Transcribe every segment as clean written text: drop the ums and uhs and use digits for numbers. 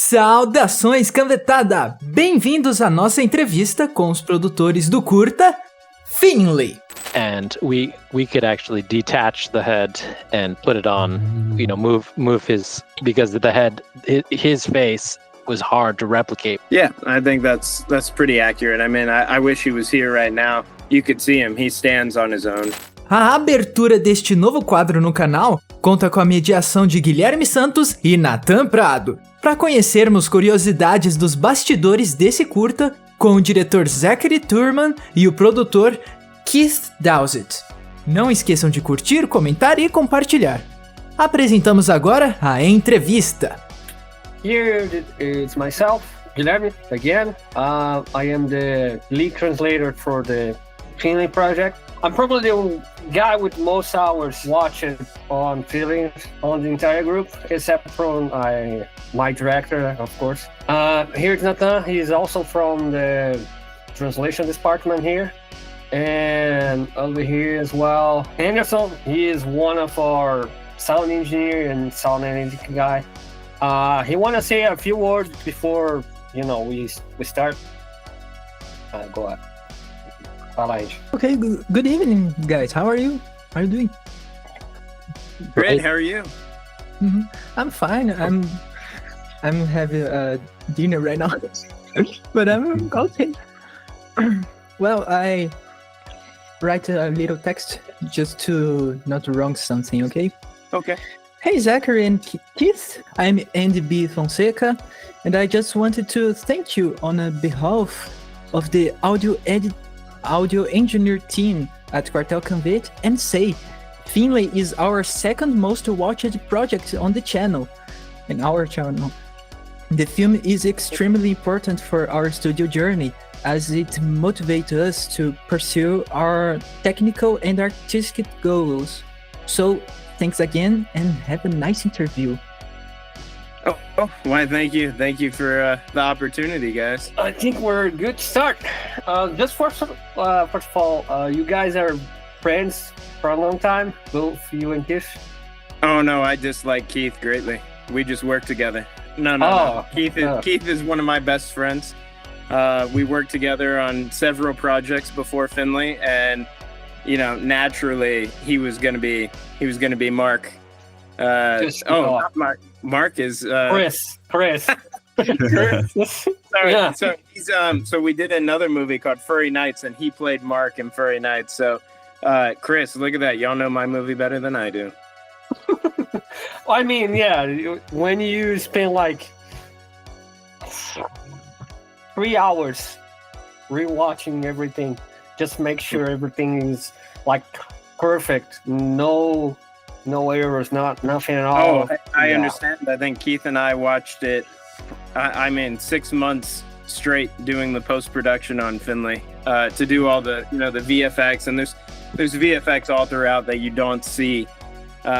Saudações, canvetada! Bem-vindos à nossa entrevista com os produtores do curta Finley. And we could actually detach the head and put it on, move his, because the head, his face was hard to replicate. Yeah, I think that's pretty accurate. I mean, I wish he was here right now. You could see him, he stands on his own. A abertura deste novo quadro no canal conta com a mediação de Guilherme Santos e Natan Prado, para conhecermos curiosidades dos bastidores desse curta com o diretor Zachary Thurman e o produtor Dowsett. Não esqueçam de curtir, comentar e compartilhar. Apresentamos agora a entrevista. Here it's myself, Guilherme, again. I am the lead translator for the Finley project. I'm probably the guy with most hours watching on feelings on the entire group, except from my director, of course. Here's Natan. He's also from the translation department here. And over here as well, Anderson. He is one of our sound engineer and sound editing guy. He want to say a few words before we start. Go ahead. Okay, good evening, guys. How are you? How are you doing? Great. How are you? Mm-hmm. I'm fine. I'm having dinner right now, but I'm okay. Well, I write a little text just to not wrong something. Okay. Okay. Hey, Zachary and Keith. I'm Andy B. Fonseca, and I just wanted to thank you on behalf of the audio engineer team at Quartel Convite and say Finley is our second most watched project on the channel, in our channel. The film is extremely important for our studio journey as it motivates us to pursue our technical and artistic goals. So thanks again and have a nice interview. Oh, why thank you. Thank you for the opportunity, guys. I think we're a good start. Just first of all, you guys are friends for a long time, both you and Keith? Oh no, I dislike Keith greatly. We just work together. No. Keith is one of my best friends. We worked together on several projects before Finley, and naturally he was gonna be Mark. Not Mark. Mark is Chris. Sorry. Yeah. So he's so we did another movie called Furry Nights, and he played Mark in Furry Nights. So Chris, look at that. Y'all know my movie better than I do. I mean, yeah, when you spend like 3 hours rewatching everything, just make sure everything is like perfect. No errors, nothing at all. Oh, I understand. I think Keith and I watched it. 6 months straight doing the post-production on Finley to do all the the VFX, and there's VFX all throughout that you don't see,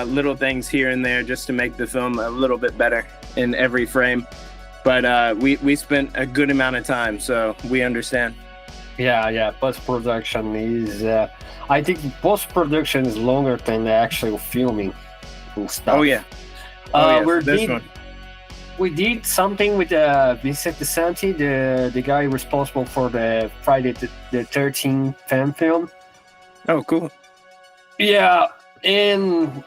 little things here and there just to make the film a little bit better in every frame. But we spent a good amount of time, so we understand. Yeah. Post-production is. I think post-production is longer than the actual filming and stuff. Oh yeah. We did something with Vincent DeSanti, the guy responsible for the Friday the 13th fan film. Oh, cool. Yeah, and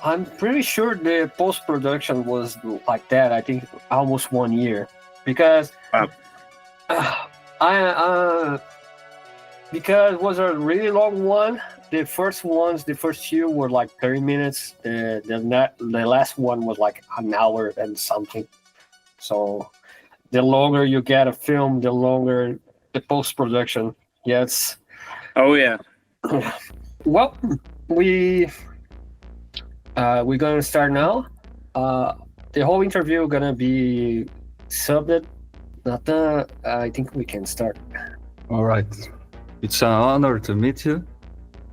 I'm pretty sure the post-production was like that. I think almost 1 year because because it was a really long one. The first two were like 30 minutes. The last one was like an hour and something. So the longer you get a film, the longer the post-production gets. Oh yeah. Well, we're gonna start now. The whole interview gonna be subbed. Natan, I think we can start. All right. It's an honor to meet you.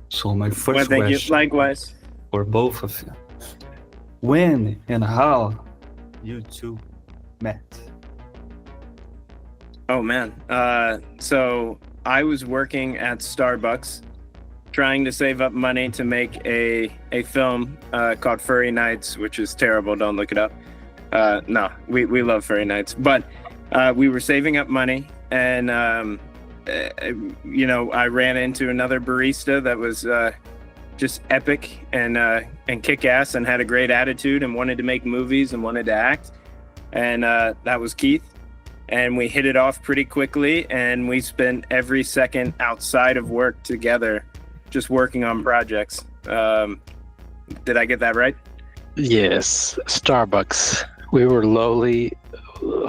So my first thank question you. Likewise. For both of you. When and how you two met? Oh man. So I was working at Starbucks trying to save up money to make a film called Furry Nights, which is terrible. Don't look it up. No, we love furry nights, but we were saving up money, and I ran into another barista that was just epic and kick ass and had a great attitude and wanted to make movies and wanted to act, and that was Keith. And we hit it off pretty quickly, and we spent every second outside of work together, just working on projects. Did I get that right? Yes, Starbucks. We were lowly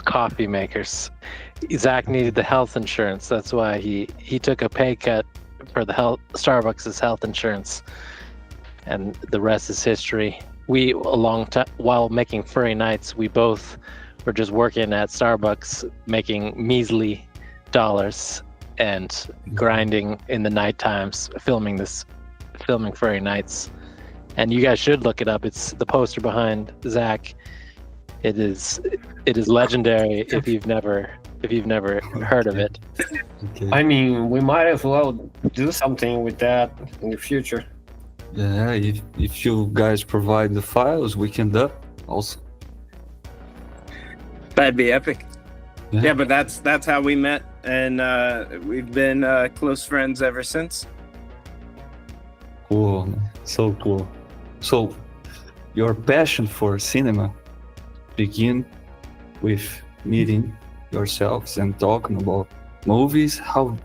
coffee makers. Zach needed the health insurance. That's why he took a pay cut for the Starbucks' health insurance, and the rest is history. We, while making Furry Nights, we both were just working at Starbucks, making measly dollars and grinding in the night times, filming Furry Nights. And you guys should look it up. It's the poster behind Zach. It is legendary if you've never heard of it. Okay. I mean, we might as well do something with that in the future. Yeah, if you guys provide the files, we can do also. That'd be epic. Yeah. Yeah, but that's how we met, and we've been close friends ever since. Cool, man. So cool. So, your passion for cinema begin with meeting yourselves and talking about movies, how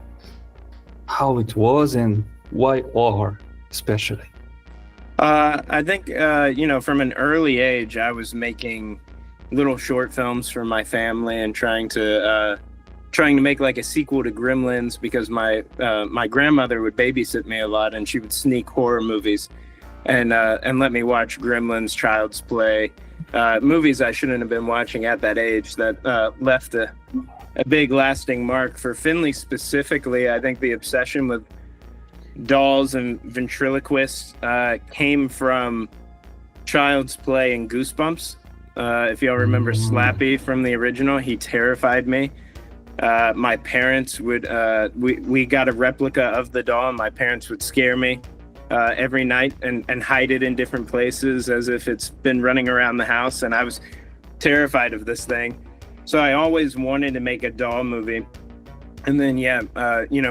it was and why horror especially. I think from an early age, I was making little short films for my family and trying to make like a sequel to Gremlins, because my grandmother would babysit me a lot, and she would sneak horror movies and let me watch Gremlins, Child's Play, movies I shouldn't have been watching at that age that left a big lasting mark. For Finley specifically, I think the obsession with dolls and ventriloquists came from Child's Play and Goosebumps. If y'all remember Slappy from the original, he terrified me. My parents would, we got a replica of the doll, and my parents would scare me every night and hide it in different places as if it's been running around the house, and I was terrified of this thing. So I always wanted to make a doll movie. And then,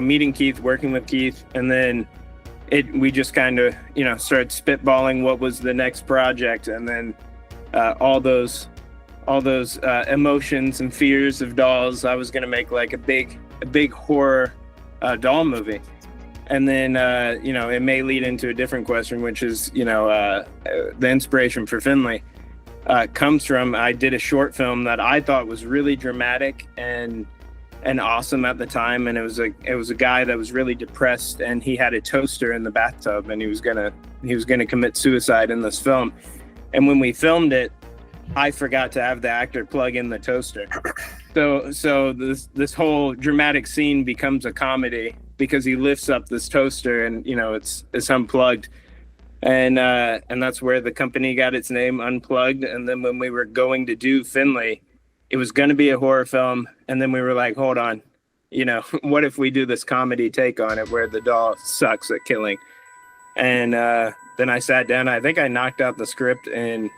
meeting Keith, working with Keith, and then we just kind of, started spitballing what was the next project, and then all those emotions and fears of dolls. I was gonna make like a big horror doll movie, and then it may lead into a different question, which is the inspiration for Finley comes from, I did a short film that I thought was really dramatic and awesome at the time, and it was a guy that was really depressed, and he had a toaster in the bathtub, and he was gonna commit suicide in this film. And when we filmed it, I forgot to have the actor plug in the toaster. So this whole dramatic scene becomes a comedy because he lifts up this toaster and it's unplugged. And that's where the company got its name, Unplugged. And then when we were going to do Finley, it was going to be a horror film, and then we were like, hold on, what if we do this comedy take on it where the doll sucks at killing? And then I sat down. I think I knocked out the script in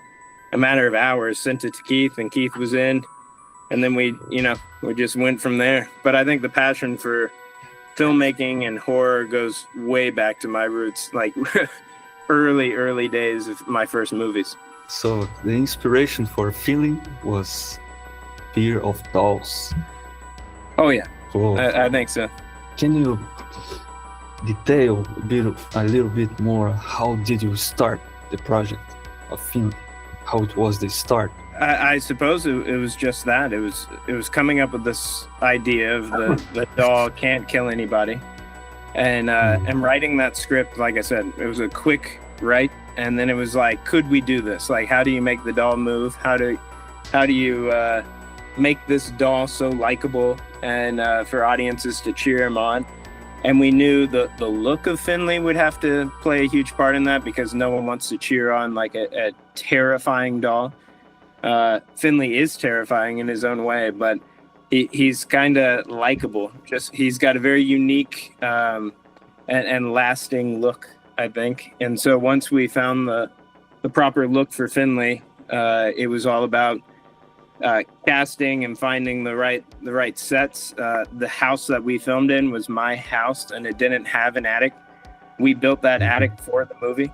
a matter of hours, sent it to Keith, and Keith was in. And then we just went from there. But I think the passion for filmmaking and horror goes way back to my roots, like early days of my first movies. So the inspiration for Feeling was fear of dolls. Oh yeah, Cool. I think so. Can you detail a little bit more? How did you start the project of Finley? How it was the start? I suppose it was just that. It was coming up with this idea of the doll can't kill anybody, and writing that script. Like I said, it was a quick write, and then it was like, could we do this? Like, how do you make the doll move? How do you make this doll so likable and for audiences to cheer him on? And we knew the look of Finley would have to play a huge part in that, because no one wants to cheer on like a terrifying doll. Finley is terrifying in his own way, but he's kind of likable. Just he's got a very unique and lasting look, I think. And so once we found the proper look for Finley, it was all about casting and finding the right sets. The house that we filmed in was my house, and it didn't have an attic. We built that attic for the movie.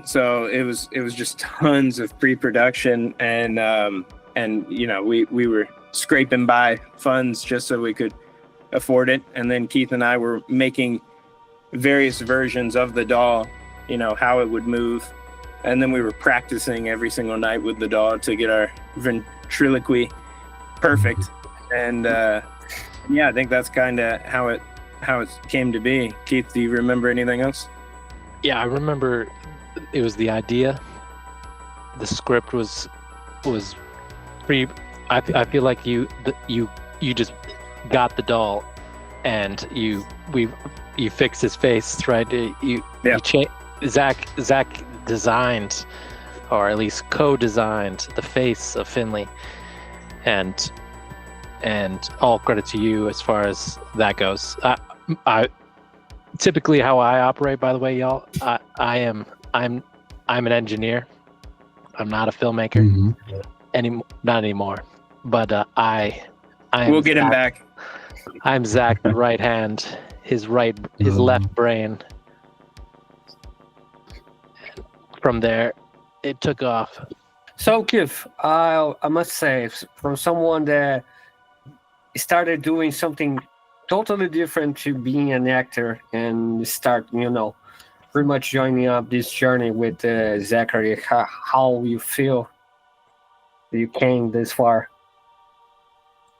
So it was just tons of pre-production, and we were scraping by funds just so we could afford it. And then Keith and I were making various versions of the doll, how it would move. And then we were practicing every single night with the doll to get our ventriloquy perfect. And I think that's kind of how it came to be. Keith, do you remember anything else? Yeah, I remember it was the idea. The script was pretty. I feel like you just got the doll, and you fixed his face, right? Zach designed, or at least co-designed, the face of Finley, and all credit to you as far as that goes. I typically how I operate, by the way, y'all. I'm an engineer. I'm not a filmmaker not anymore. But we'll get him back. I'm Zach, the right hand, his left brain. From there, it took off. So, Keith, I must say, from someone that started doing something totally different to being an actor and start, pretty much joining up this journey with Zachary, how you feel you came this far?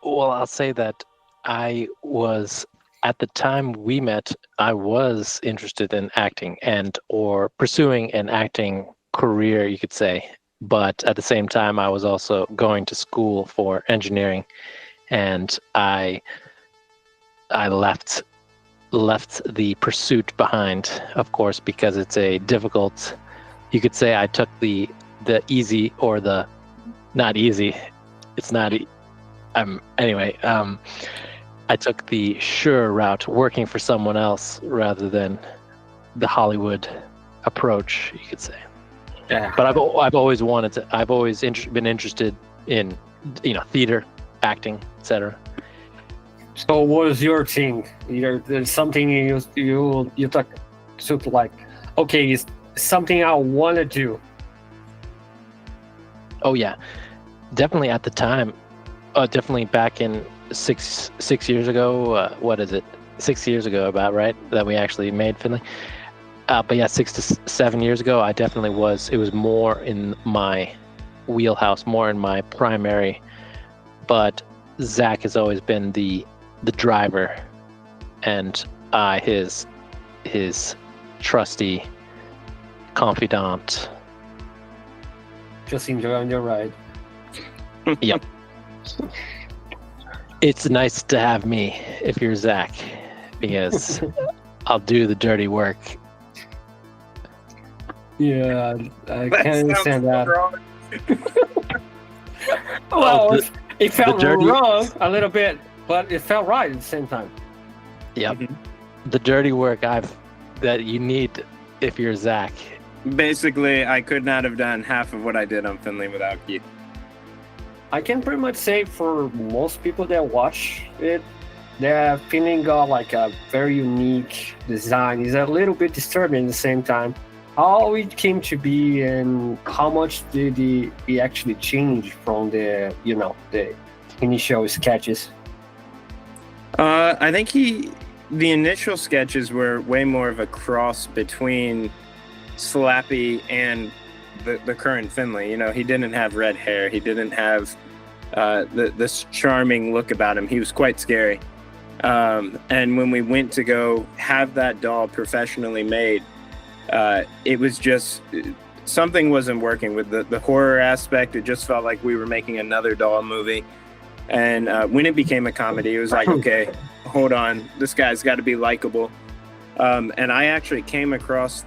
Well, I'll say that I was, at the time we met, I was interested in acting or pursuing an acting career, you could say. But at the same time, I was also going to school for engineering, and I left the pursuit behind, of course, because it's a difficult. You could say I took the easy, or the not easy. It's not. Anyway. I took the sure route, working for someone else rather than the Hollywood approach, you could say. Yeah. But I've always wanted to. I've always been interested in, theater, acting, etc. So, what was your thing? There's something you took like, okay, it's something I want to do. Oh yeah, definitely at the time. Definitely back in six years ago. What is it? 6 years ago, about right, that we actually made Finley. But yeah, 6 to 7 years ago, I definitely was. It was more in my wheelhouse, more in my primary. But Zach has always been the driver, and I his trusty confidant. Just enjoying your ride. Yep. It's nice to have me if you're Zach, because I'll do the dirty work. Yeah, I can't understand that. Well, it felt wrong a little bit, but it felt right at the same time. Yep. The dirty work that you need if you're Zach. Basically, I could not have done half of what I did on Finley without Keith. I can pretty much say for most people that watch it, that Finley got like a very unique design. It's a little bit disturbing at the same time. How it came to be, and how much did he actually change from the initial sketches? I think the initial sketches were way more of a cross between Slappy and the current Finley. He didn't have red hair. He didn't have this charming look about him. He was quite scary. And when we went to go have that doll professionally made, it was just something wasn't working with the horror aspect. It just felt like we were making another doll movie. And when it became a comedy, it was like, okay, hold on, this guy's got to be likable. And I actually came across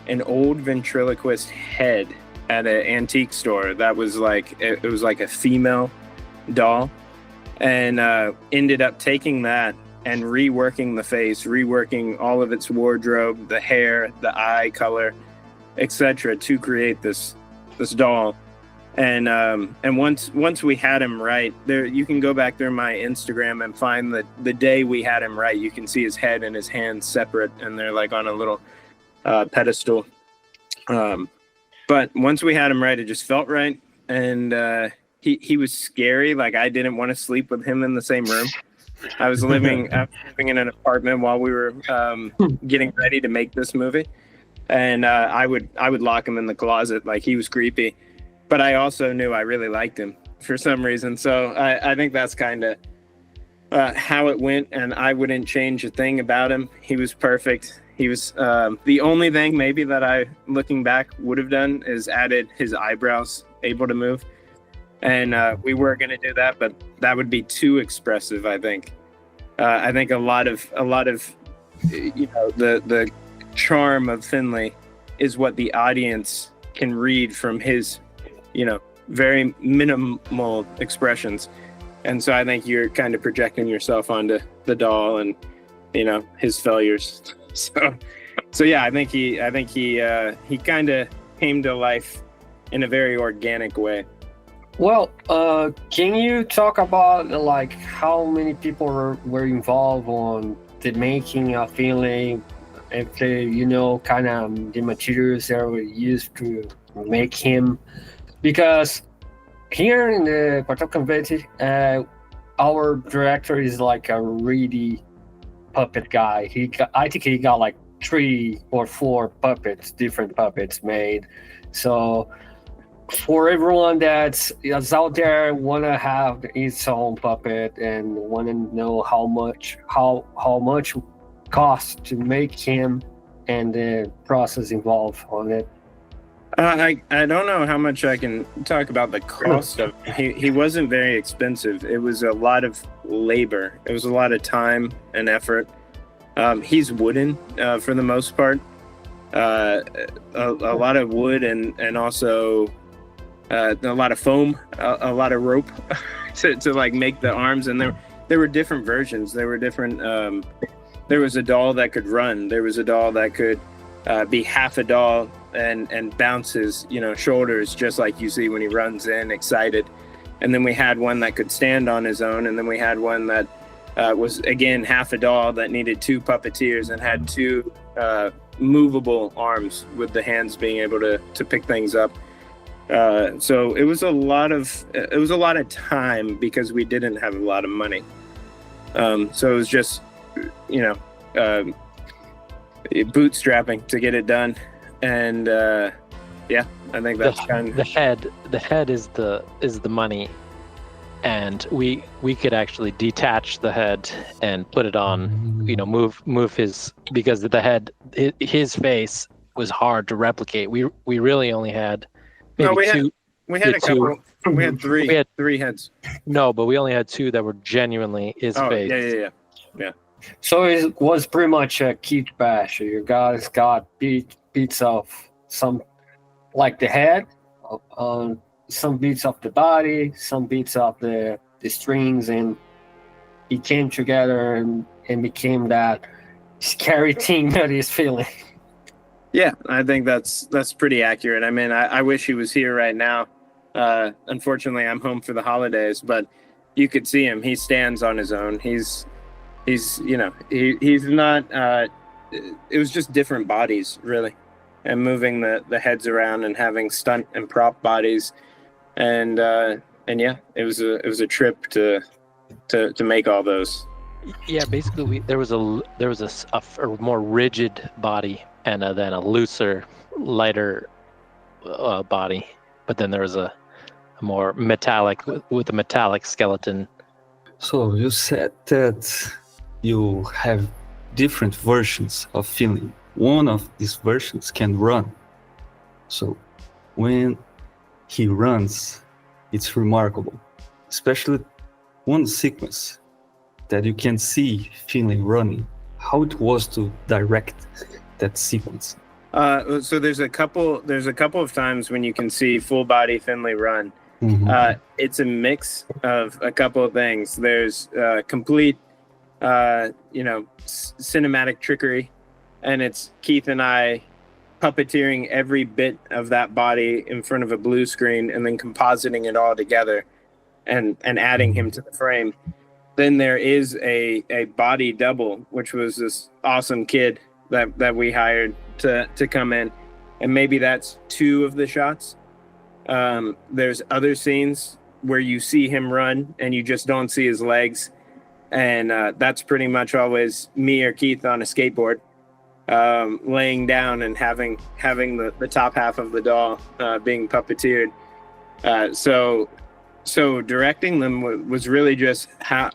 an old ventriloquist head at an antique store that was like, it was like a female doll, and ended up taking that and reworking the face, reworking all of its wardrobe, the hair, the eye color, etc., to create this doll. And once we had him right, there you can go back through my Instagram and find the day we had him right. You can see his head and his hands separate, and they're like on a little pedestal. But once we had him right, it just felt right, and he was scary. Like, I didn't want to sleep with him in the same room. I was living in an apartment while we were getting ready to make this movie, and I would lock him in the closet. Like, he was creepy. But I also knew I really liked him for some reason. So I think that's kind of how it went. And I wouldn't change a thing about him. He was perfect. He was the only thing maybe that I, looking back, would have done is added his eyebrows able to move. And we were going to do that, but that would be too expressive, I think. I think a lot of the charm of Finley is what the audience can read from his very minimal expressions. And so I think you're kind of projecting yourself onto the doll and, his failures. So yeah, I think he kind of came to life in a very organic way. Well, can you talk about like how many people were involved on the making of Finley, if they, kind of the materials that were used to make him? Because here in the Portal Conventi, our director is like a really puppet guy. I think he got like 3 or 4 different puppets made. So for everyone that's out there, wanna have its own puppet and wanna know how much costs to make him and the process involved on it. I don't know how much I can talk about the cost of he wasn't very expensive. It was a lot of labor. It was a lot of time and effort. He's wooden for the most part. A lot of wood and also a lot of foam, a lot of rope to like make the arms. And there were different versions. There were different. There was a doll that could run. There was a doll that could be half a doll and bounce his shoulders just like you see when he runs in excited. And then we had one that could stand on his own, and then we had one that was again half a doll that needed 2 puppeteers and had 2 movable arms with the hands being able to pick things up. So it was a lot of time because we didn't have a lot of money. So it was just bootstrapping to get it done. And I think that's kind of the head is the money, and we could actually detach the head and put it on, move his, because the head, his face was hard to replicate. We really only had maybe 2. We had a couple. We had 3. We had 3 heads. No, but we only had 2 that were genuinely his face. Yeah. So it was pretty much a kit bash. You guys got bits of some, like the head, some bits of the body, some bits of the strings, and it came together and became that scary thing that he's feeling. Yeah, I think that's pretty accurate. I mean, I wish he was here right now. Unfortunately, I'm home for the holidays, but you could see him. He stands on his own. He's not. It was just different bodies, really, and moving the heads around and having stunt and prop bodies, and yeah, it was a trip to make all those. Yeah, basically, there was a more rigid body and then a looser, lighter body, but then there was a more metallic with a metallic skeleton. So you said that you have different versions of Finley. One of these versions can run. So when he runs, it's remarkable. Especially one sequence that you can see Finley running. How it was to direct that sequence. So there's a couple of times when you can see full body Finley run. Mm-hmm. It's a mix of a couple of things. There's complete cinematic trickery, and it's Keith and I puppeteering every bit of that body in front of a blue screen and then compositing it all together and adding him to the frame. Then there is a body double, which was this awesome kid that we hired to come in. And maybe that's 2 of the shots. There's other scenes where you see him run and you just don't see his legs. And that's pretty much always me or Keith on a skateboard, laying down and having the top half of the doll being puppeteered. So directing them was really just how,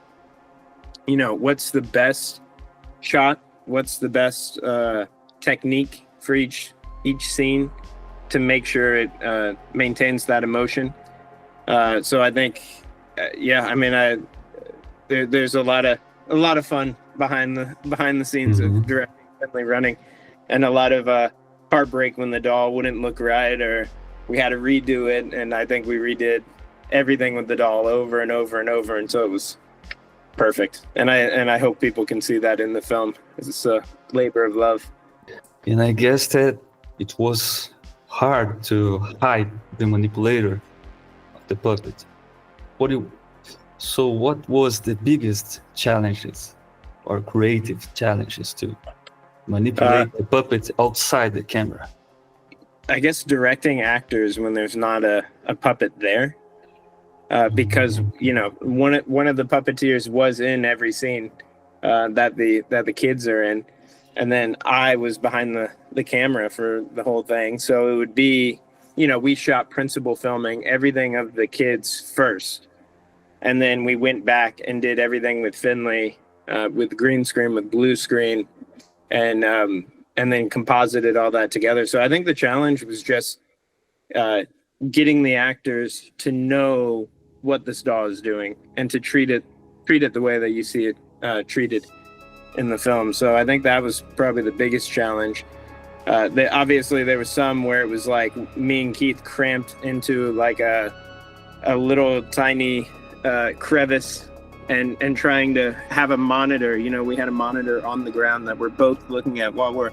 what's the best shot, what's the best technique for each scene to make sure it maintains that emotion. So I think, there's a lot of fun behind the scenes of directing Finley running, and a lot of heartbreak when the doll wouldn't look right, or we had to redo it. And I think we redid everything with the doll over and over and over until it was perfect. And I hope people can see that in the film. It's a labor of love. And I guess that it was hard to hide the manipulator of the puppet. So what was the biggest challenges or creative challenges to manipulate the puppet outside the camera? I guess directing actors when there's not a puppet there, because one of the puppeteers was in every scene that the kids are in, and then I was behind the camera for the whole thing. So it would be, we shot principal filming, everything of the kids first. And then we went back and did everything with Finley, with green screen, with blue screen, and then composited all that together. So I think the challenge was just getting the actors to know what this doll is doing and to treat it the way that you see it treated in the film. So I think that was probably the biggest challenge. Obviously, there was some where it was like me and Keith cramped into like a little tiny crevice and trying to have a monitor. We had a monitor on the ground that we're both looking at while we're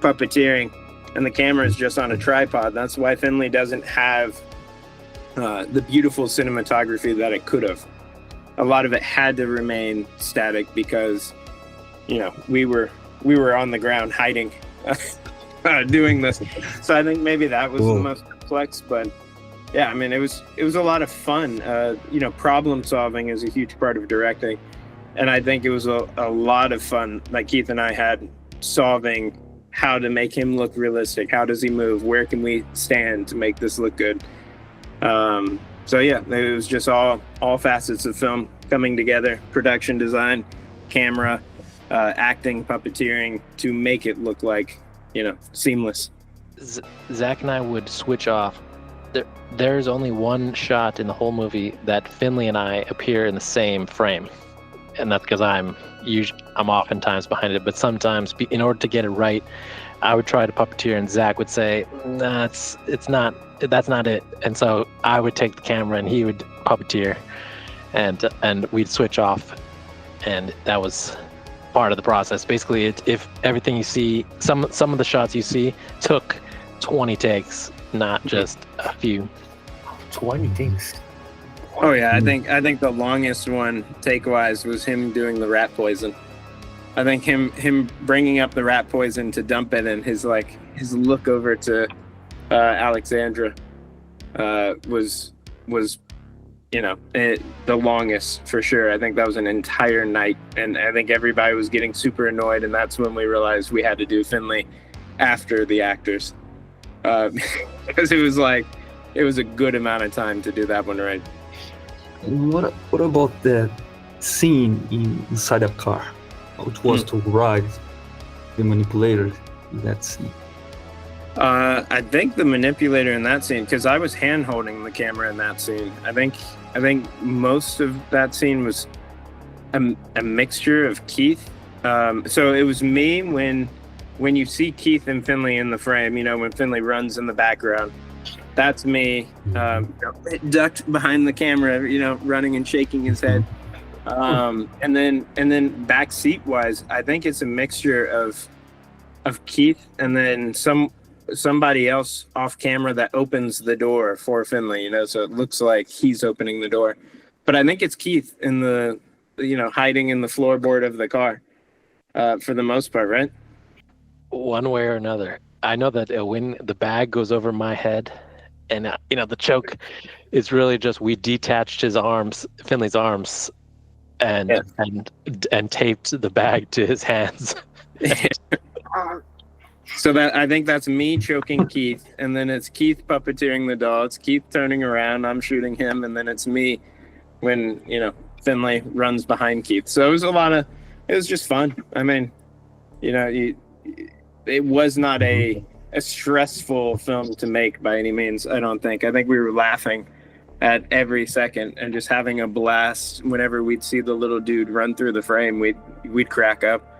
puppeteering, and the camera is just on a tripod. That's why Finley doesn't have the beautiful cinematography that it could have. A lot of it had to remain static because we were on the ground hiding doing this. So I think maybe that was the most complex, but yeah, it was a lot of fun. Problem solving is a huge part of directing, and I think it was a lot of fun that Keith and I had solving how to make him look realistic. How does he move? Where can we stand to make this look good? So yeah, it was just all facets of film coming together: production design, camera, acting, puppeteering, to make it look like seamless. Zach and I would switch off. There's only one shot in the whole movie that Finley and I appear in the same frame, and that's because I'm oftentimes behind it. But sometimes, in order to get it right, I would try to puppeteer, and Zach would say, "Nah, that's not it." And so I would take the camera, and he would puppeteer, and we'd switch off, and that was part of the process. Basically, if everything you see, some of the shots you see took 20 takes. Not just a few. 20 takes. Oh yeah, I think the longest one take-wise was him doing the rat poison. I think him bringing up the rat poison to dump it, and his look over to Alexandra was the longest for sure. I think that was an entire night, and I think everybody was getting super annoyed, and that's when we realized we had to do Finley after the actors. Because it was a good amount of time to do that one right. And what about that scene inside a car? How it was to ride the manipulator in that scene? I think the manipulator in that scene, because I was hand holding the camera in that scene. I think most of that scene was a mixture of Keith. So it was me when you see Keith and Finley in the frame, when Finley runs in the background, that's me, ducked behind the camera, running and shaking his head. And then back seat wise, I think it's a mixture of Keith and then somebody else off camera that opens the door for Finley, you know, so it looks like he's opening the door. But I think it's Keith in the, you know, hiding in the floorboard of the car for the most part, right? One way or another. I know that when the bag goes over my head and, you know, the choke is really just we detached his arms, Finley's arms, and taped the bag to his hands. So that I think that's me choking Keith, and then it's Keith puppeteering the doll. It's Keith turning around, I'm shooting him, and then it's me when, you know, Finley runs behind Keith. So it was just fun. I mean, you know, it was not a stressful film to make by any means, I don't think. I think we were laughing at every second and just having a blast. Whenever we'd see the little dude run through the frame, we'd crack up.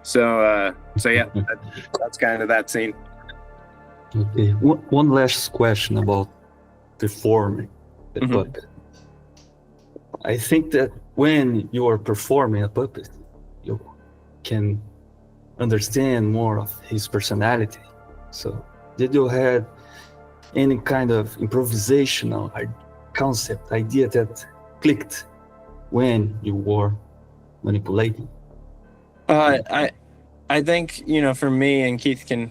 So yeah, that's kind of that scene. Okay. One last question about performing the puppet. I think that when you are performing a puppet, you can understand more of his personality. So did you have any kind of improvisational concept, idea that clicked when you were manipulating? I think, you know, for me, and Keith can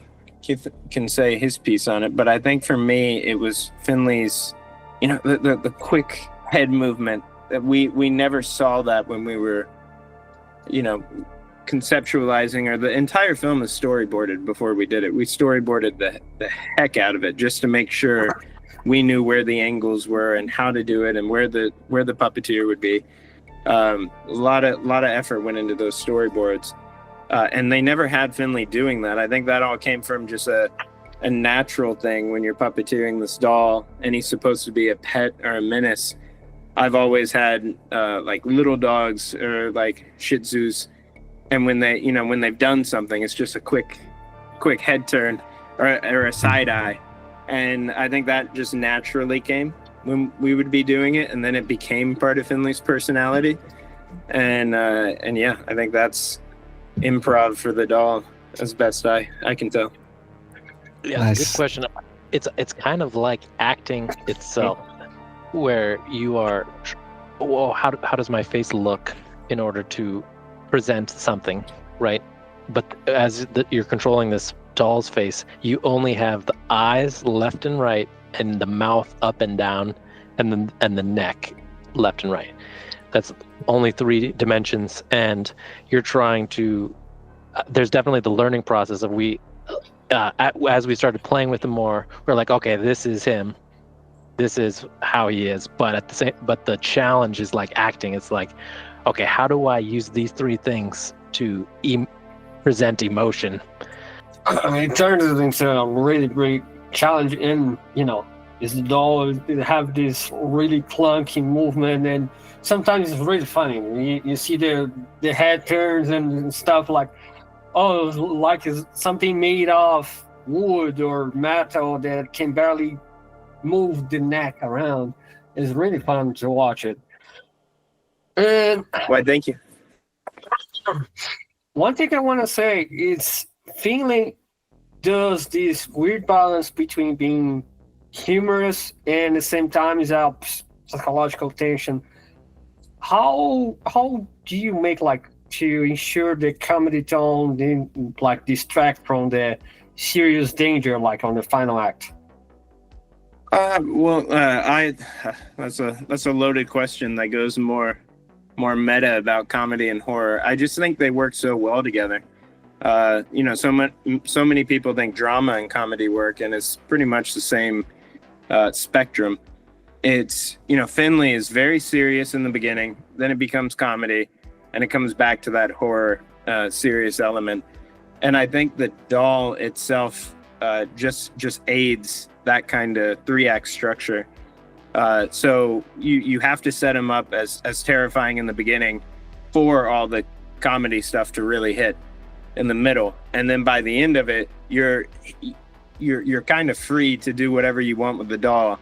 say his piece on it, but I think for me it was Finley's, you know, the quick head movement that we never saw that when we were, you know, conceptualizing, or the entire film is storyboarded before we did it. We storyboarded the heck out of it just to make sure we knew where the angles were and how to do it and where the puppeteer would be. A lot of effort went into those storyboards, and they never had Finley doing that. I think that all came from just a natural thing when you're puppeteering this doll and he's supposed to be a pet or a menace. I've always had like little dogs or like Shih Tzus, and when they've done something, it's just a quick head turn or a side eye, and I think that just naturally came when we would be doing it, and then it became part of Finley's personality, and yeah, I think that's improv for the doll as best I can tell. Yeah, Nice. Good question. It's kind of like acting itself, where you are, well, how does my face look in order to present something, right? But as you're controlling this doll's face, you only have the eyes left and right, and the mouth up and down, and the neck left and right. That's only 3 dimensions, and you're trying to. There's definitely the learning process of as we started playing with him more, we're like, okay, this is him. This is how he is. But the challenge is like acting. It's like, okay, how do I use these 3 things to present emotion? I mean, it turns it into a really great challenge. And, you know, this doll have this really clunky movement, and sometimes it's really funny. You see the head turns and stuff like, oh, like it's something made of wood or metal that can barely move the neck around. It's really fun to watch it. And Why, thank you. one thing I want to say is Finley does this weird balance between being humorous and at the same time is a psychological tension. How do you make like to ensure the comedy tone didn't like distract from the serious danger like on the final act? That's a loaded question that goes more meta about comedy and horror. I just think they work so well together. You know, so many people think drama and comedy work, and it's pretty much the same spectrum. It's, you know, Finley is very serious in the beginning, then it becomes comedy, and it comes back to that horror serious element. And I think the doll itself just aids that kind of 3-act structure. So you have to set him up as terrifying in the beginning for all the comedy stuff to really hit in the middle, and then by the end of it, you're kind of free to do whatever you want with the doll,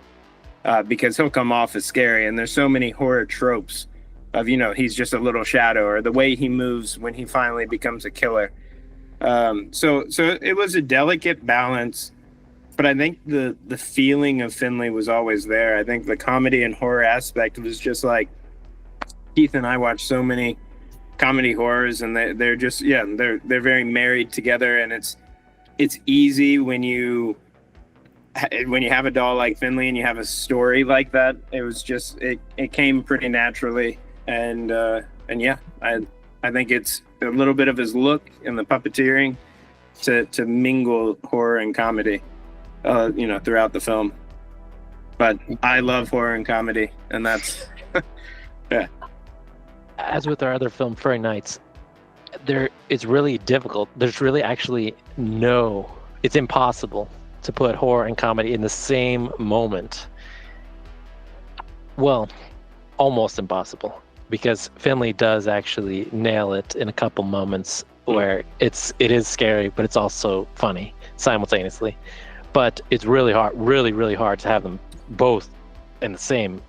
because he'll come off as scary. And there's so many horror tropes of, you know, he's just a little shadow, or the way he moves when he finally becomes a killer. So it was a delicate balance I think the feeling of Finley was always there. I think the comedy and horror aspect was just like, Keith and I watched so many comedy horrors, and they're just they're very married together, and it's easy when you have a doll like Finley and you have a story like that. It was just it came pretty naturally, and yeah, I think it's a little bit of his look and the puppeteering to mingle horror and comedy, throughout the film. But I love horror and comedy, and that's yeah. As with our other film, Furry Nights, it's really difficult. There's really actually it's impossible to put horror and comedy in the same moment. Well, almost impossible, because Finley does actually nail it in a couple moments where it is scary, but it's also funny simultaneously. But it's really hard, really, really hard to have them both in the same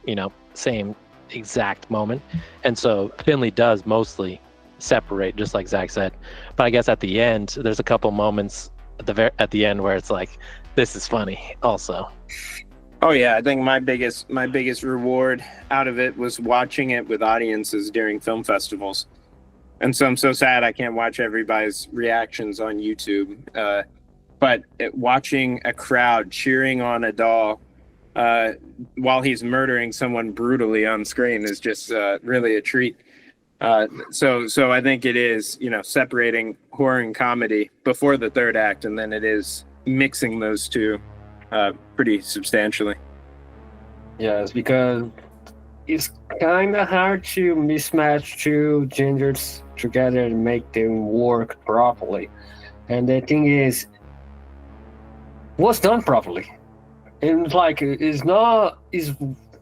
exact moment. And so Finley does mostly separate, just like Zach said. But I guess at the end, there's a couple moments at the end where it's like, this is funny also. Oh yeah, I think my biggest reward out of it was watching it with audiences during film festivals. And so I'm so sad I can't watch everybody's reactions on YouTube. But watching a crowd cheering on a doll while he's murdering someone brutally on screen is just really a treat. So I think it is, separating horror and comedy before the third act, and then it is mixing those two pretty substantially. Yes, because it's kind of hard to mismatch two genders together and make them work properly. And the thing is, was done properly. And it's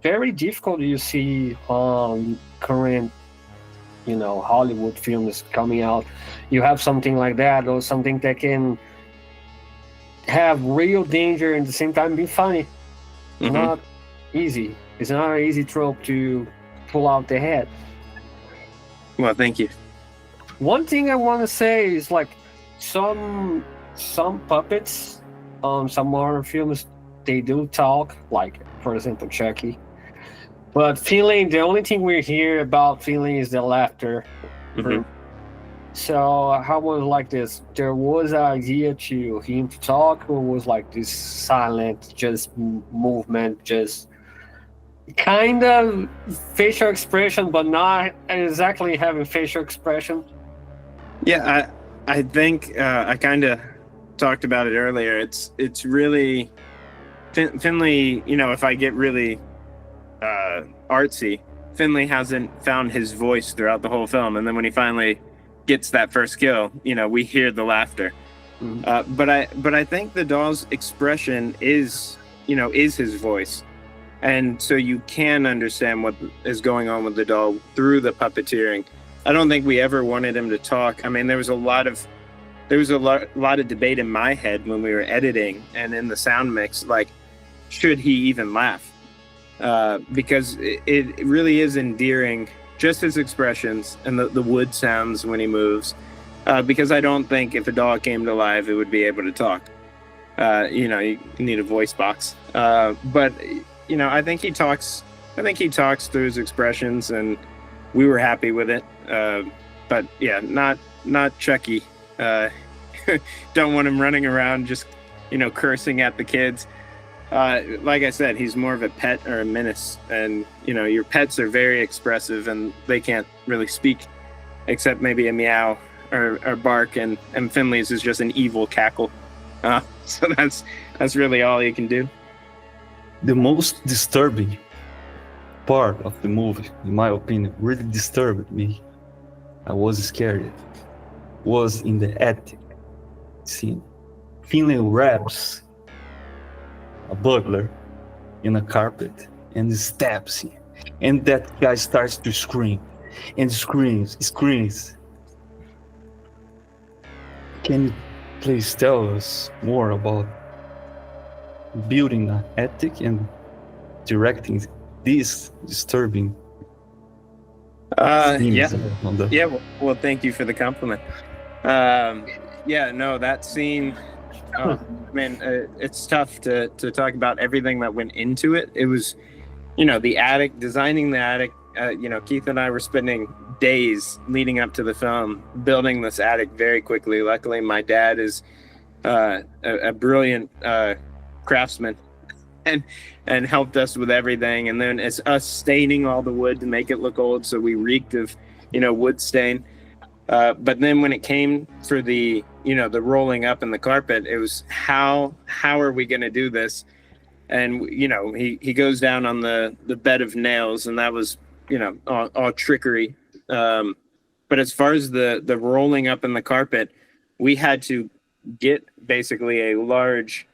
very difficult. You see current, Hollywood films coming out. You have something like that, or something that can have real danger and at the same time be funny. Mm-hmm. Not easy. It's not an easy trope to pull out the head. Well, thank you. One thing I want to say is like some puppets on some horror films, they do talk, like for example Chucky. But Finley, the only thing we hear about Finley is the laughter. Mm-hmm. So how was like this? There was an idea to him to talk, or was like this silent, just movement, just kind of facial expression, but not exactly having facial expression? Yeah, I think I kind of talked about it earlier. It's really Finley. If I get really artsy, Finley hasn't found his voice throughout the whole film, and then when he finally gets that first kill, we hear the laughter. Mm-hmm. But I think the doll's expression is his voice, and so you can understand what is going on with the doll through the puppeteering. I don't think we ever wanted him to talk. I mean, there was a lot of debate in my head when we were editing and in the sound mix, like, should he even laugh? Because it really is endearing, just his expressions and the wood sounds when he moves. Because I don't think if a doll came to life, it would be able to talk. You need a voice box. But I think he talks. I think he talks through his expressions, and we were happy with it. But yeah, not Chucky. Don't want him running around just cursing at the kids. Like I said, he's more of a pet or a menace, and your pets are very expressive, and they can't really speak except maybe a meow or bark, and Finley's is just an evil cackle. So that's really all you can do. The most disturbing part of the movie, in my opinion, really disturbed me. I was scared. Was in the attic scene. Finley wraps a butler in a carpet and stabs him, and that guy starts to scream and screams. Can you please tell us more about building an attic and directing this disturbing scenes? Well, thank you for the compliment. That scene, I mean, it's tough to talk about everything that went into it. It was, the attic, designing the attic. Keith and I were spending days leading up to the film building this attic very quickly. Luckily, my dad is a brilliant craftsman and helped us with everything. And then it's us staining all the wood to make it look old, so we reeked of wood stain. But then when it came for the rolling up in the carpet, it was how are we going to do this? And he goes down on the bed of nails, and that was all trickery. But as far as the rolling up in the carpet, we had to get basically a large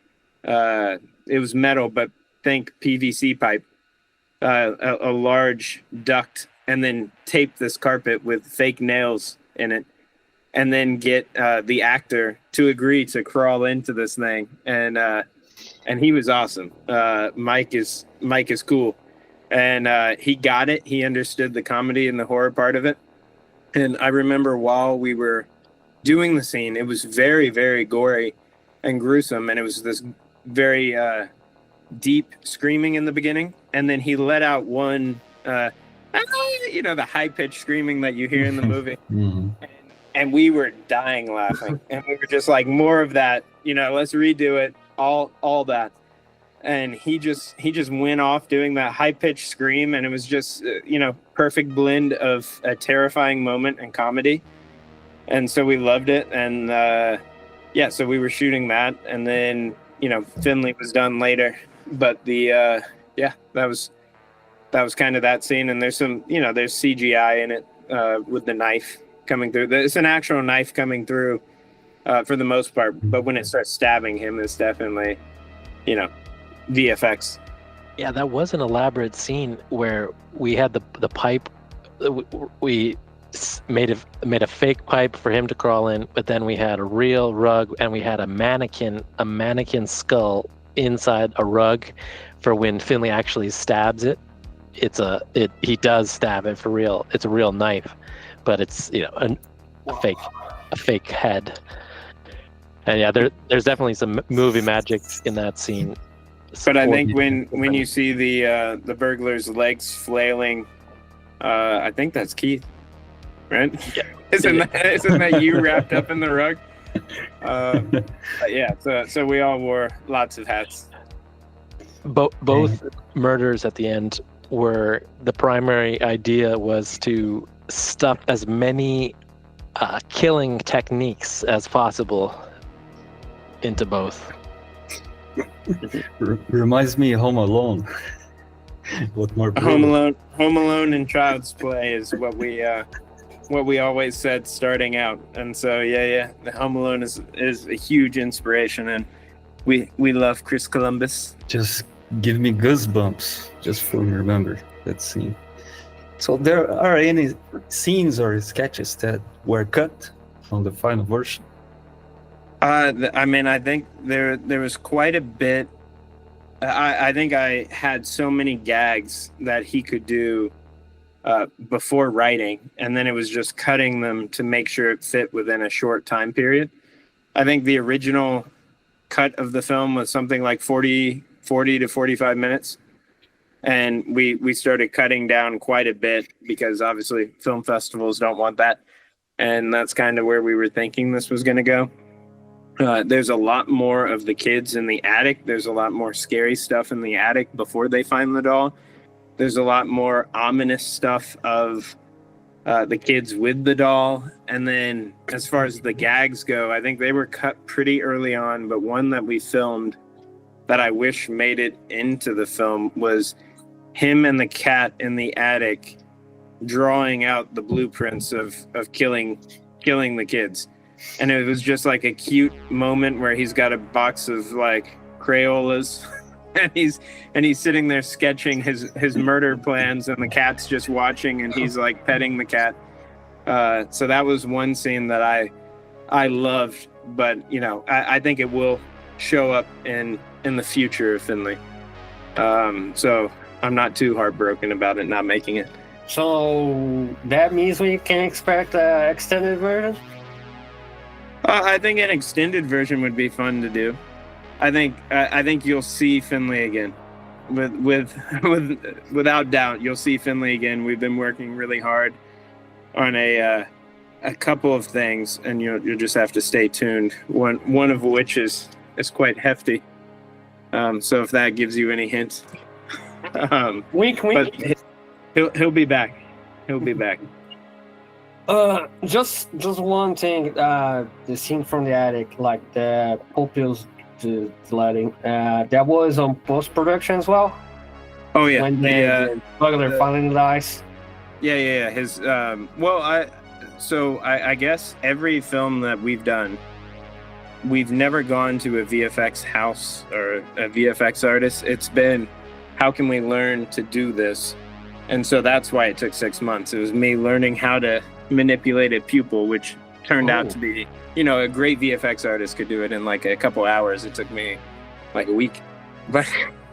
it was metal, but think PVC pipe, a large duct, and then tape this carpet with fake nails in it, and then get the actor to agree to crawl into this thing. And he was awesome. Mike is cool, and he got it. He understood the comedy and the horror part of it. And I remember while we were doing the scene, it was very, very gory and gruesome, and it was this very deep screaming in the beginning, and then he let out one the high-pitched screaming that you hear in the movie. Mm-hmm. And we were dying laughing, and we were just like, more of that, let's redo it, all that. And he just went off doing that high-pitched scream, and it was just perfect blend of a terrifying moment and comedy. And so we loved it. And so we were shooting that, and then Finley was done later. But that was kind of that scene. And there's some there's CGI in it with the knife coming through. It's an actual knife coming through for the most part, but when it starts stabbing him, it's definitely VFX. Yeah, that was an elaborate scene where we had the pipe. We made a fake pipe for him to crawl in, but then we had a real rug, and we had a mannequin skull inside a rug for when Finley actually stabs it. He does stab it for real. It's a real knife, but it's a fake head. And yeah, there's definitely some movie magic in that scene. But I think when you see the burglar's legs flailing, I think that's Keith, right? Yeah. Isn't that you wrapped up in the rug? So we all wore lots of hats. Both murders at the end were, the primary idea was to stuff as many killing techniques as possible into both. Reminds me of Home Alone. What more? Home Alone and Child's Play is what we always said starting out, and so the Home Alone is a huge inspiration, and we love Chris Columbus. Just give me goosebumps just for remember that scene. So there are any scenes or sketches that were cut from the final version? I think there was quite a bit. I think I had so many gags that he could do before writing, and then it was just cutting them to make sure it fit within a short time period. I think the original cut of the film was something like 40 to 45 minutes. And we started cutting down quite a bit because obviously film festivals don't want that. And that's kind of where we were thinking this was going to go. There's a lot more of the kids in the attic. There's a lot more scary stuff in the attic before they find the doll. There's a lot more ominous stuff of the kids with the doll. And then as far as the gags go, I think they were cut pretty early on. But one that we filmed that I wish made it into the film was him and the cat in the attic drawing out the blueprints of killing the kids. And it was just like a cute moment where he's got a box of like Crayolas and he's sitting there sketching his murder plans, and the cat's just watching, and he's like petting the cat. So that was one scene that I loved, but I think it will show up in the future of Finley. So I'm not too heartbroken about it not making it. So that means we can expect an extended version? I think an extended version would be fun to do. I think you'll see Finley again. Without doubt, you'll see Finley again. We've been working really hard on a couple of things, and you'll just have to stay tuned. One of which is quite hefty. So if that gives you any hints, Wink. but he'll be back. He'll be back. Just one thing. The scene from the attic, like the pupils letting, that was on post production as well. Oh yeah, When the burglar finally dies. Yeah. His I guess every film that we've done, we've never gone to a VFX house or a VFX artist. It's been, how can we learn to do this? And so that's why it took 6 months. It was me learning how to manipulate a pupil, which turned out to be, a great VFX artist could do it in like a couple hours. It took me like a week, but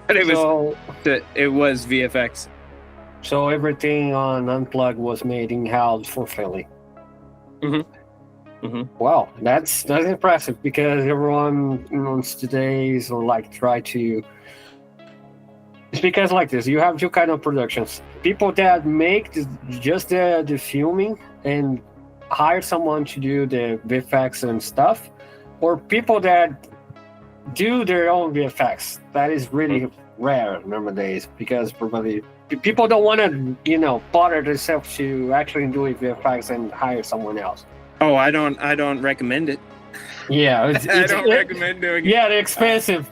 it was VFX. So everything on Unplugged was made in-house for Finley. Wow, that's impressive, because everyone today's or like try to. It's because like this, you have two kind of productions: people that make just the filming and hire someone to do the VFX and stuff, or people that do their own VFX. That is really rare nowadays, because probably people don't want to, bother themselves to actually do a VFX and hire someone else. Oh, I don't recommend it. Yeah, I don't recommend doing it. Yeah, they're expensive.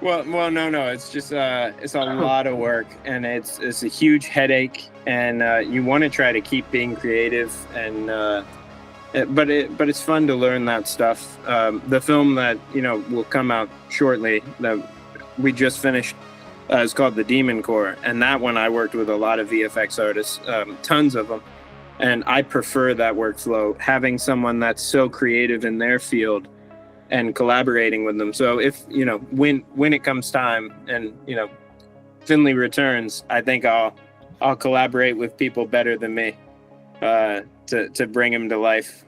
Well, no. It's just it's a lot of work, and it's a huge headache, and you want to try to keep being creative, and but it's fun to learn that stuff. The film that will come out shortly that we just finished is called The Demon Core, and that one I worked with a lot of VFX artists, tons of them. And I prefer that workflow, having someone that's so creative in their field and collaborating with them. So if, when it comes time and, Finley returns, I think I'll collaborate with people better than me to bring him to life.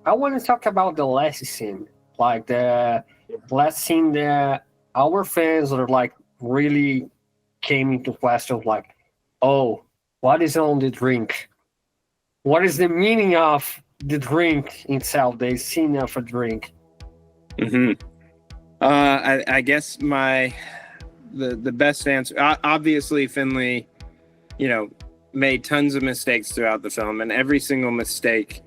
I want to talk about the last scene, like the last scene that our fans are like really came into question, like, oh, what is on the drink? What is the meaning of the drink itself, the scene of a drink? I guess the best answer, obviously Finley, made tons of mistakes throughout the film, and every single mistake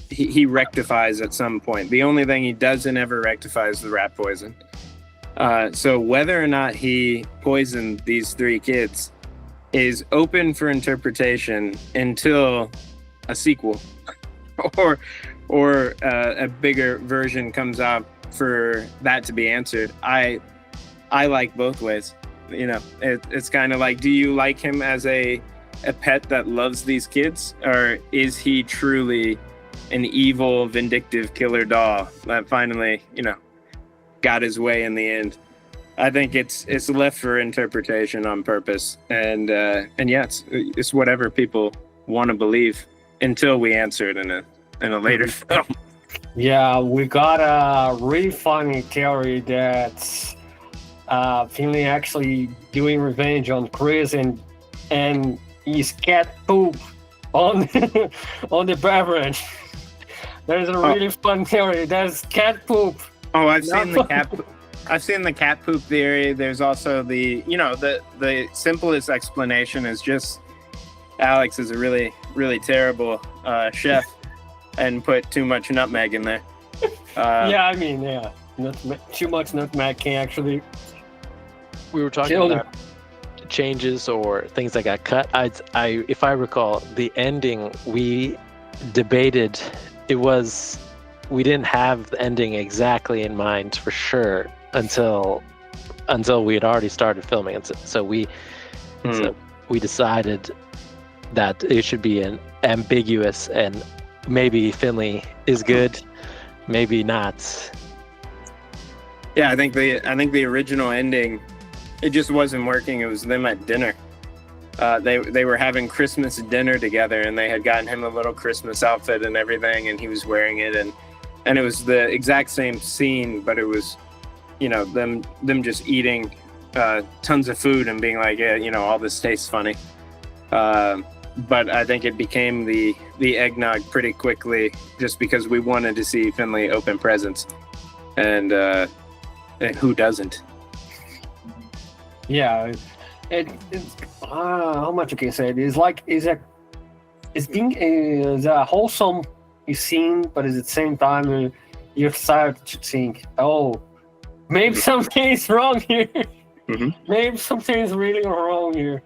he rectifies at some point. The only thing he doesn't ever rectify is the rat poison. So whether or not he poisoned these 3 kids is open for interpretation until a sequel or a bigger version comes out for that to be answered. I like both ways. It's kind of like, do you like him as a pet that loves these kids, or is he truly an evil, vindictive killer doll that finally, got his way in the end? I think it's left for interpretation on purpose, and yeah, it's whatever people want to believe until we answer it in a later film. Yeah, we got a really funny theory that Finley actually doing revenge on Chris and his cat poop on on the beverage. There's a really fun theory. There's cat poop. Oh, I've seen the cat. I've seen the cat poop theory. There's also the simplest explanation is just Alex is a really, really terrible chef and put too much nutmeg in there. Too much nutmeg can actually. We were talking about changes or things that got cut. If I recall, the ending we debated. We didn't have the ending exactly in mind for sure until we had already started filming, and so we decided that it should be an ambiguous, and maybe Finley is good, maybe not. Yeah, I think the original ending, it just wasn't working. It was them at dinner, they were having Christmas dinner together, and they had gotten him a little Christmas outfit and everything, and he was wearing it, and it was the exact same scene, but it was, you know, them just eating tons of food and being like, yeah, you know, all this tastes funny. But I think it became the eggnog pretty quickly, just because we wanted to see Finley open presents, and who doesn't? Yeah, it's how much I can say. It's a wholesome scene, but at the same time you start to think, oh, maybe something's wrong here. Mm-hmm. Maybe something's really wrong here.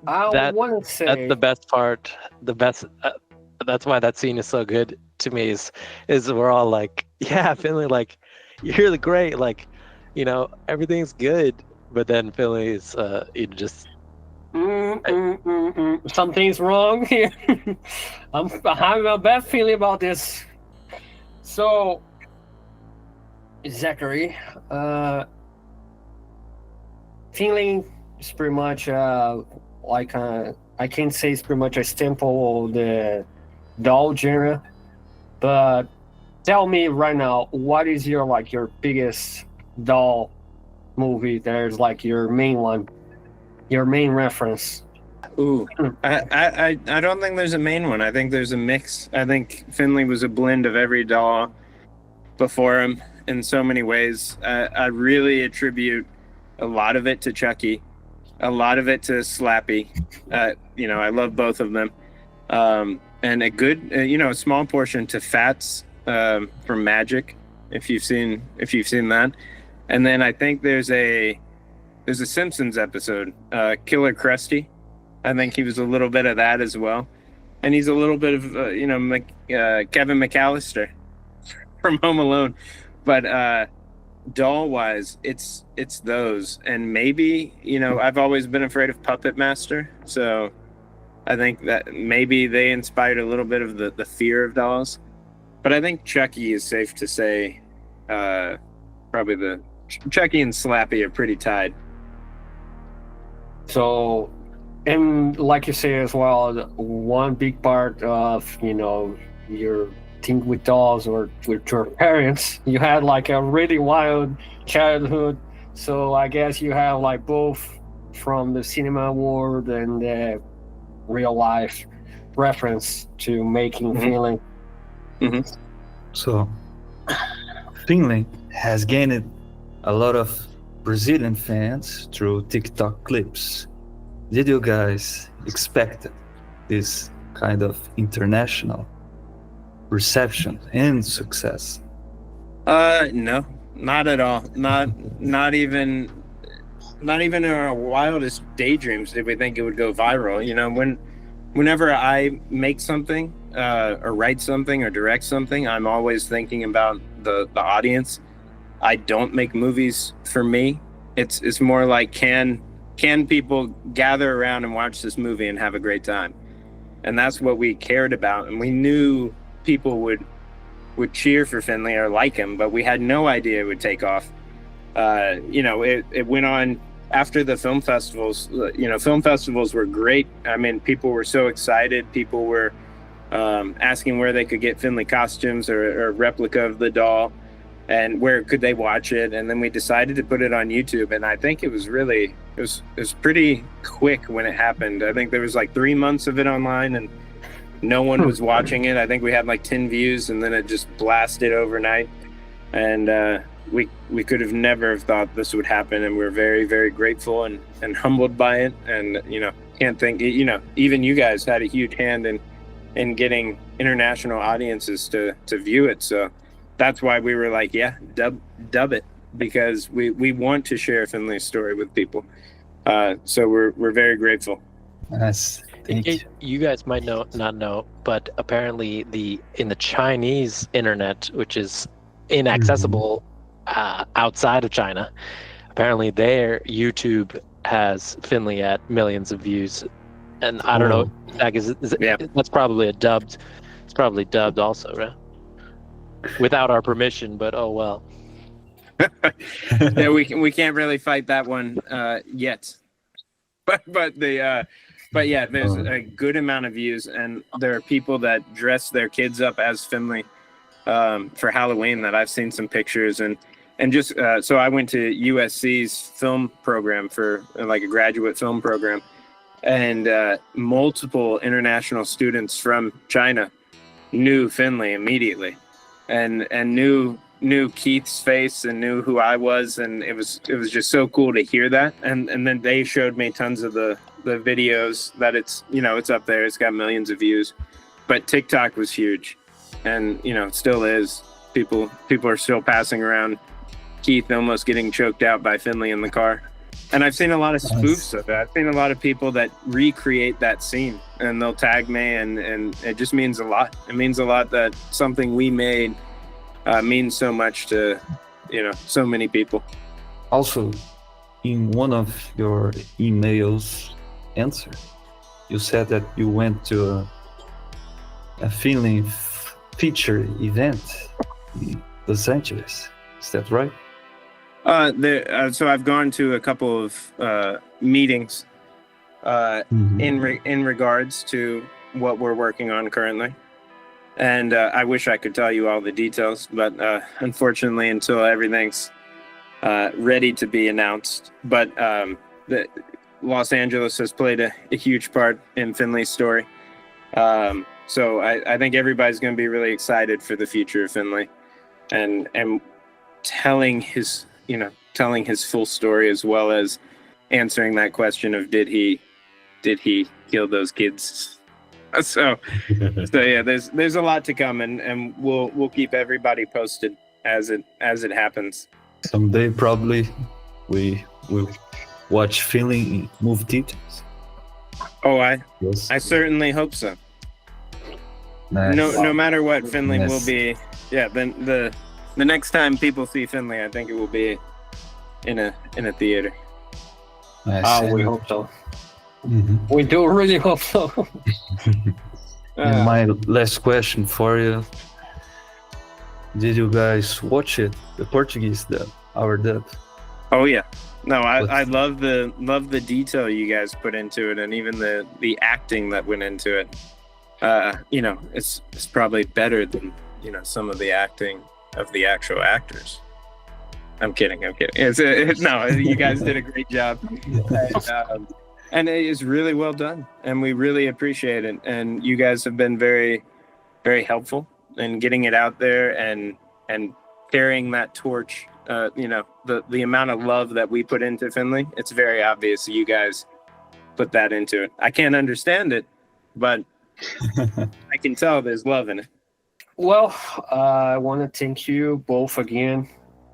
I want to say that's the best part. The best. That's why that scene is so good to me. Is we're all like, yeah, Finley, like, you're really great. Like, you know, everything's good. But then Finley's, it just. Something's wrong here. I'm having a bad feeling about this. So, Zachary, Finley is pretty much I can say it's pretty much a staple of the doll genre. But tell me right now, what is your biggest doll movie? There's like your main one, your main reference. Ooh, I don't think there's a main one. I think there's a mix. I think Finley was a blend of every doll before him in so many ways. I really attribute a lot of it to Chucky, a lot of it to Slappy. You know, I love both of them. And a good, a small portion to Fats from Magic, if you've seen that. And then I think there's a Simpsons episode, Killer Krusty. I think he was a little bit of that as well, and he's a little bit of Kevin McAllister from Home Alone. But doll wise, it's those, and maybe I've always been afraid of Puppet Master, so I think that maybe they inspired a little bit of the fear of dolls. But I think Chucky is safe to say, probably the Chucky and Slappy are pretty tied. So, and like you say as well, one big part of your thing with dolls or with your parents, you had like a really wild childhood. So I guess you have like both from the cinema world and the real life reference to making Finley. Mm-hmm. So, Finley has gained a lot of Brazilian fans through TikTok clips. Did you guys expect this kind of international reception and success? No, not at all. Not even in our wildest daydreams did we think it would go viral. Whenever I make something or write something or direct something, I'm always thinking about the audience. I don't make movies for me. It's more like, can people gather around and watch this movie and have a great time? And that's what we cared about. And we knew people would cheer for Finley or like him, but we had no idea it would take off. It went on after the film festivals. Film festivals were great. I mean, people were so excited. People were asking where they could get Finley costumes or a replica of the doll, and where could they watch it. And then we decided to put it on YouTube, and I think it was pretty quick when it happened. I think there was like 3 months of it online and no one was watching it. I think we had like 10 views, and then it just blasted overnight. And we could have never have thought this would happen, and we're very, very grateful and humbled by it. And can't think, even you guys had a huge hand in getting international audiences to view it. So that's why we were like, yeah, dub it, because we want to share Finley's story with people. So we're very grateful. Yes, thank you. You guys might not know, but apparently in the Chinese internet, which is inaccessible outside of China, apparently their YouTube has Finley at millions of views. And I don't know, Zach, that's probably it's probably dubbed also, right? Without our permission, but oh well. Yeah, we can't really fight that one yet. but yeah, there's a good amount of views, and there are people that dress their kids up as Finley for Halloween that I've seen some pictures, and just so I went to USC's film program for like a graduate film program, and multiple international students from China knew Finley immediately, and knew Keith's face and knew who I was, and it was just so cool to hear that, and then they showed me tons of the videos that it's up there, it's got millions of views, but TikTok was huge, and it still is. People are still passing around Keith almost getting choked out by Finley in the car, and I've seen a lot of spoofs of it. I've seen a lot of people that recreate that scene, and they'll tag me, and it just means a lot. It means a lot that something we made means so much to so many people. Also, in one of your emails answer, you said that you went to a Finley feature event in Los Angeles. Is that right? So I've gone to a couple of meetings in regards to what we're working on currently. And I wish I could tell you all the details, but unfortunately, until everything's ready to be announced. But Los Angeles has played a huge part in Finley's story. So I think everybody's going to be really excited for the future of Finley, and telling his full story, as well as answering that question of did he kill those kids. So yeah, there's a lot to come, and we'll keep everybody posted as it happens. Someday probably we will watch Finley move details. Oh, I Yes. certainly hope so. Nice. No matter what, Finley will be. Yeah, then the next time people see Finley, I think it will be in a theater. Nice. We hope so. Mhm. We do really hope so. And my last question for you: did you guys watch it, the Portuguese dub, our dub? Oh yeah, no, I love the detail you guys put into it, and even the acting that went into it. It's probably better than some of the acting of the actual actors. I'm kidding. No, you guys did a great job. And it is really well done, and we really appreciate it. And you guys have been very, very helpful in getting it out there and carrying that torch. The amount of love that we put into Finley, it's very obvious you guys put that into it. I can't understand it, but I can tell there's love in it. Well, I want to thank you both again.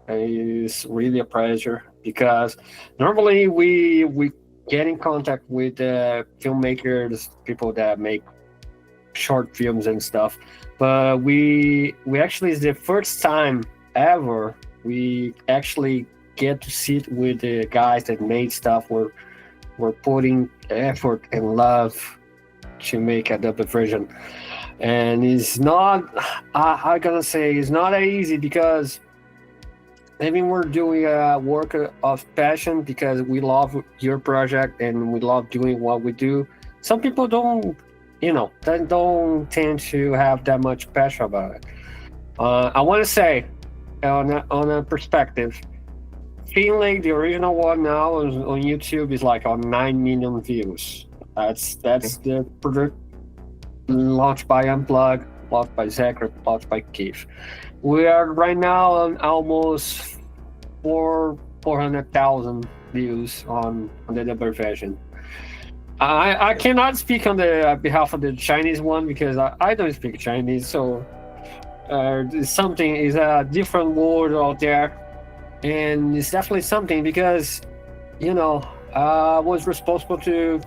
It's really a pleasure, because normally we get in contact with filmmakers, people that make short films and stuff, but we actually, it's the first time ever we actually get to sit with the guys that made stuff. We're putting effort and love to make a double version, and it's not I gotta say it's not that easy, because I mean, we're doing a work of passion because we love your project and we love doing what we do. Some people don't tend to have that much passion about it. I want to say, on a perspective, Finley, the original one now on YouTube, is like on 9 million views. That's the product launched by Unplug, launched by Zachary, launched by Keith. We are right now on almost 400,000 views on the double version. I cannot speak on the behalf of the Chinese one, because I don't speak Chinese, so is a different world out there, and it's definitely something, because I was responsible to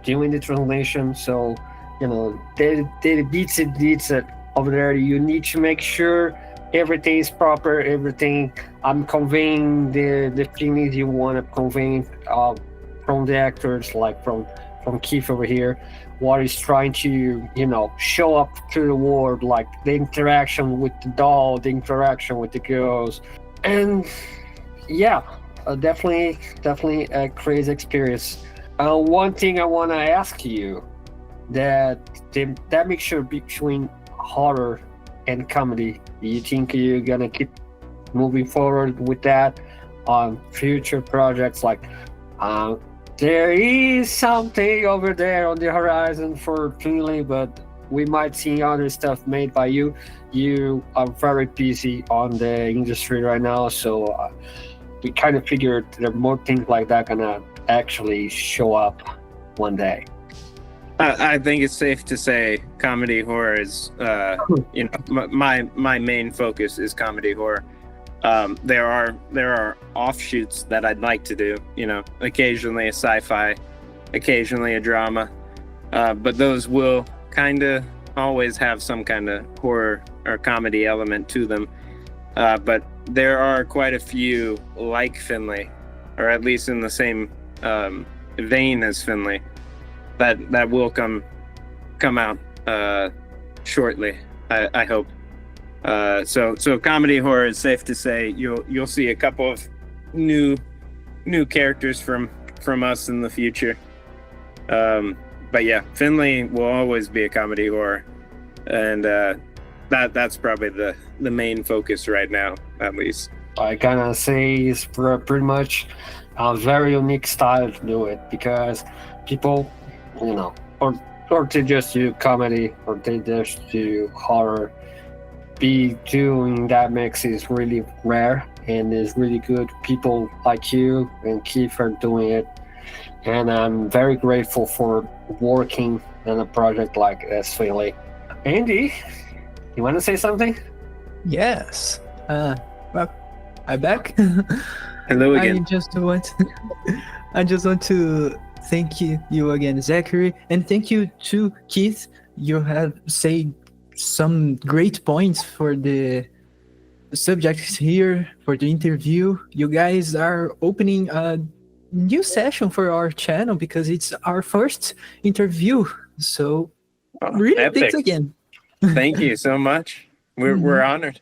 doing the translation, so the beats it over there. You need to make sure everything is proper, everything I'm conveying the feelings you want to convey from the actors, like from Keith over here, what he's trying to show up to the world, like the interaction with the doll, the interaction with the girls, and yeah, definitely a crazy experience. One thing I want to ask you, that mixture between horror and comedy, do you think you're gonna keep moving forward with that on future projects? Like, there is something over there on the horizon for Finley, but we might see other stuff made by you. You are very busy on the industry right now, so we kind of figured there are more things like that gonna actually show up one day. I think it's safe to say comedy horror is, my main focus is comedy horror. There are offshoots that I'd like to do, occasionally a sci-fi, occasionally a drama, but those will kind of always have some kind of horror or comedy element to them. But there are quite a few like Finley, or at least in the same vein as Finley, that will come out shortly. I hope. So comedy horror is safe to say you'll see a couple of new characters from us in the future. But yeah, Finley will always be a comedy horror, and that's probably the main focus right now, at least. I gotta say it's pretty much a very unique style to do it, because people, or they just do comedy or they just do horror. Be doing that mix is really rare and is really good. People like you and Keith are doing it, and I'm very grateful for working on a project like this, Finley. Andy, you want to say something? Yes. Well, I'm back. Hello again. I just want to thank you again, Zachary, and thank you to Keith. You have said some great points for the subjects here for the interview. You guys are opening a new session for our channel because it's our first interview. So really, epic. thanks again. Thank you so much. We're honored.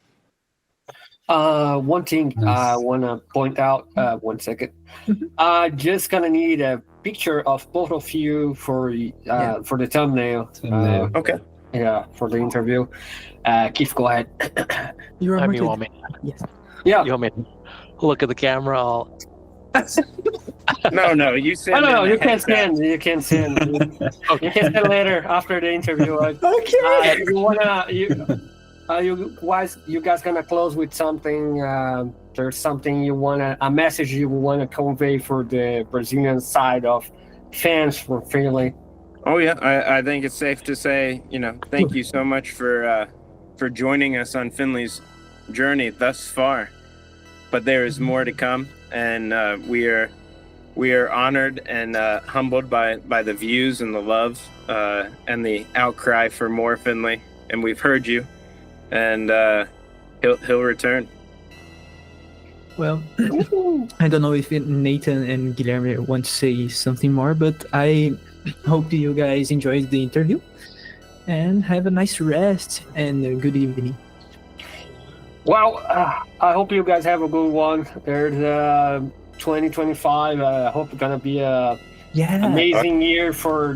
One thing I want to point out, 1 second. Just gonna need a picture of both of you for the thumbnail. Okay. Yeah, for the interview. Keith, go ahead. You are You want me? Yes. Yeah. You want me to look at the camera? No, you said. Oh, no, you can't stand. You can't stand. You can stand later after the interview. Okay. You guys gonna close with something? There's something a message you wanna convey for the Brazilian side of fans for Finley? Oh yeah, I think it's safe to say, thank you so much for joining us on Finley's journey thus far. But there is more to come, and we are honored and humbled by the views and the love and the outcry for more Finley. And we've heard you, and he'll return. Well, I don't know if Nathan and Guilherme want to say something more, but I hope you guys enjoyed the interview and have a nice rest and a good evening. Well, I hope you guys have a good one. There's 2025. I hope it's gonna be a amazing year for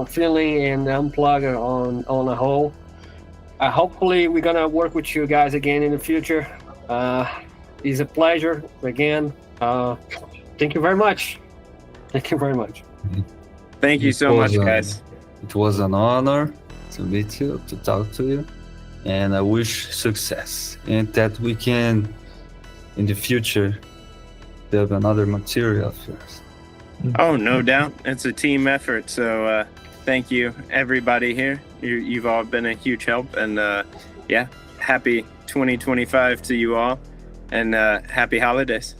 Finley and Unplug on a whole. Hopefully, we're gonna work with you guys again in the future. It's a pleasure again. Thank you very much. Thank you very much. Thank you so much, guys. It was an honor to meet you, to talk to you, and I wish success and that we can, in the future, build another material of yours. Oh, no doubt. It's a team effort. So thank you, everybody here. You've all been a huge help, and happy 2025 to you all, and happy holidays.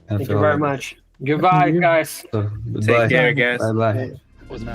Thank you very much. Goodbye, guys. So, goodbye. Take care, guys. Bye-bye. Was